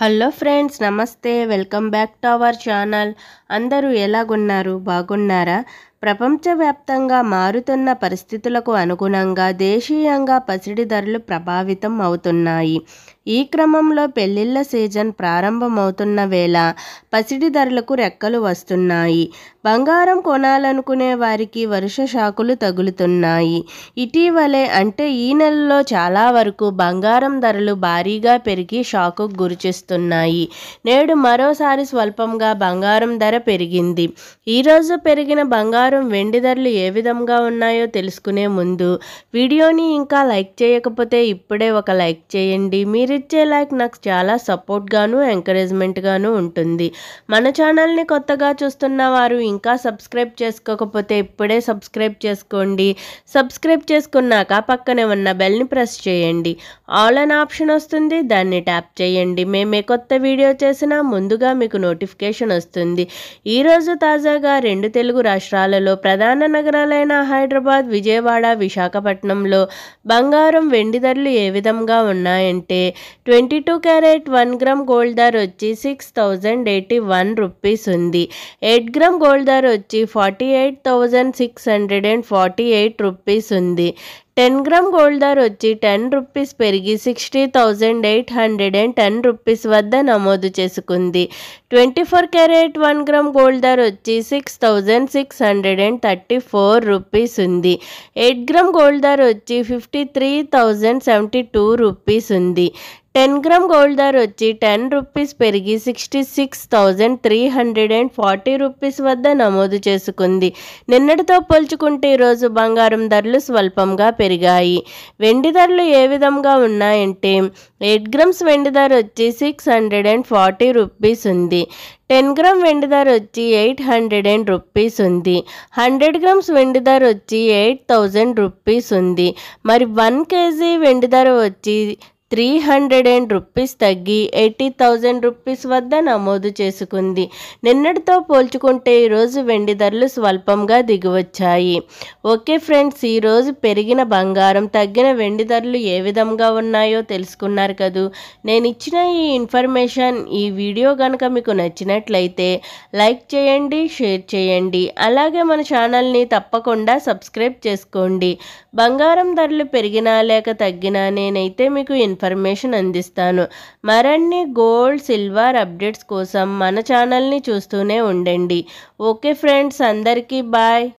Hello friends, నమస్తే. Welcome back to our channel. అందరూ ఎలాగున్నారు? బాగున్నారా? ప్రపంచవ్యాప్తంగా మారుతున్న పరిస్థితులకు అనుగుణంగా దేశీయంగా పసిడి ధరలు ప్రభావితం అవుతున్నాయి. ఈ క్రమంలో పెళ్లిళ్ల సీజన్ ప్రారంభమవుతున్న వేళ పసిడి ధరలకు రెక్కలు వస్తున్నాయి. బంగారం కొనాలనుకునే వారికి వరుస షాకులు తగులుతున్నాయి. ఇటీవలే అంటే ఈ నెలలో చాలా వరకు బంగారం ధరలు భారీగా పెరిగి షాకుకు గురిచేస్తున్నాయి. నేడు మరోసారి స్వల్పంగా బంగారం ధర పెరిగింది. ఈరోజు పెరిగిన బంగారం వెండి ధరలు ఏ విధంగా ఉన్నాయో తెలుసుకునే ముందు వీడియోని ఇంకా లైక్ చేయకపోతే ఇప్పుడే ఒక లైక్ చేయండి. మీరిచ్చే లైక్ నాకు చాలా సపోర్ట్గాను ఎంకరేజ్మెంట్గాను ఉంటుంది. మన ఛానల్ని కొత్తగా చూస్తున్న వారు ఇంకా సబ్స్క్రైబ్ చేసుకోకపోతే ఇప్పుడే సబ్స్క్రైబ్ చేసుకోండి. సబ్స్క్రైబ్ చేసుకున్నాక పక్కనే ఉన్న బెల్ని ప్రెస్ చేయండి. ఆల్ అనే ఆప్షన్ వస్తుంది, దాన్ని ట్యాప్ చేయండి. మేమే కొత్త వీడియో చేసినా ముందుగా మీకు నోటిఫికేషన్ వస్తుంది. ఈరోజు తాజాగా రెండు తెలుగు రాష్ట్రాలలో ప్రధాన నగరాలైన హైదరాబాద్, విజయవాడ, విశాఖపట్నంలో బంగారం వెండి ధరలు ఏ విధంగా ఉన్నాయంటే 22 క్యారెట్ 1 గ్రామ్ గోల్డ్ ధర వచ్చి 6081 రూపీస్ ఉంది. 8 గ్రామ్ గోల్డ్ ధర వచ్చి 48,648 రూపీస్ ఉంది. 10 గ్రామ్ గోల్డ్ ధర వచ్చి 10 రూపీస్ పెరిగి 60,810 రూపీస్ వద్ద నమోదు చేసుకుంది. 24 క్యారెట్ 1 గ్రామ్ గోల్డ్ ధర వచ్చి 6,634 రూపీస్ ఉంది. 8 గ్రామ్ గోల్డ్ ధర వచ్చి 53,072 రూపీస్ ఉంది. 10 గ్రామ్ గోల్డ్ ధర వచ్చి 10 రూపీస్ పెరిగి 66,340 రూపీస్ వద్ద నమోదు చేసుకుంది. నిన్నటితో పోల్చుకుంటే ఈరోజు బంగారం ధరలు స్వల్పంగా పెరిగాయి. వెండి ధరలు ఏ విధంగా ఉన్నాయంటే 8 గ్రామ్స్ వెండి ధర వచ్చి 640 రూపీస్ ఉంది. 10 గ్రామ్ వెండి ధర వచ్చి 800 రూపీస్ ఉంది. 100 గ్రామ్స్ వెండి ధర వచ్చి 8,000 రూపీస్ ఉంది. మరి 1 కేజీ వెండి ధర వచ్చి 300 రూపీస్ తగ్గి 80,000 రూపీస్ వద్ద నమోదు చేసుకుంది. నిన్నటితో పోల్చుకుంటే ఈరోజు వెండి ధరలు స్వల్పంగా దిగివచ్చాయి. ఓకే ఫ్రెండ్స్, ఈరోజు పెరిగిన బంగారం, తగ్గిన వెండి ధరలు ఏ విధంగా ఉన్నాయో తెలుసుకున్నారు కదూ. నేను ఇచ్చిన ఈ ఇన్ఫర్మేషన్, ఈ వీడియో కనుక మీకు నచ్చినట్లయితే లైక్ చేయండి, షేర్ చేయండి. అలాగే మన ఛానల్ని తప్పకుండా సబ్స్క్రైబ్ చేసుకోండి. బంగారం ధరలు పెరిగినా లేక తగ్గినా నేనైతే మీకు ఇన్ఫర్మేషన్ అందిస్తాను. మరిన్ని గోల్డ్, సిల్వర్ అప్డేట్స్ కోసం మన ఛానల్ని చూస్తూనే ఉండండి. ఓకే ఫ్రెండ్స్, అందరికీ బాయ్.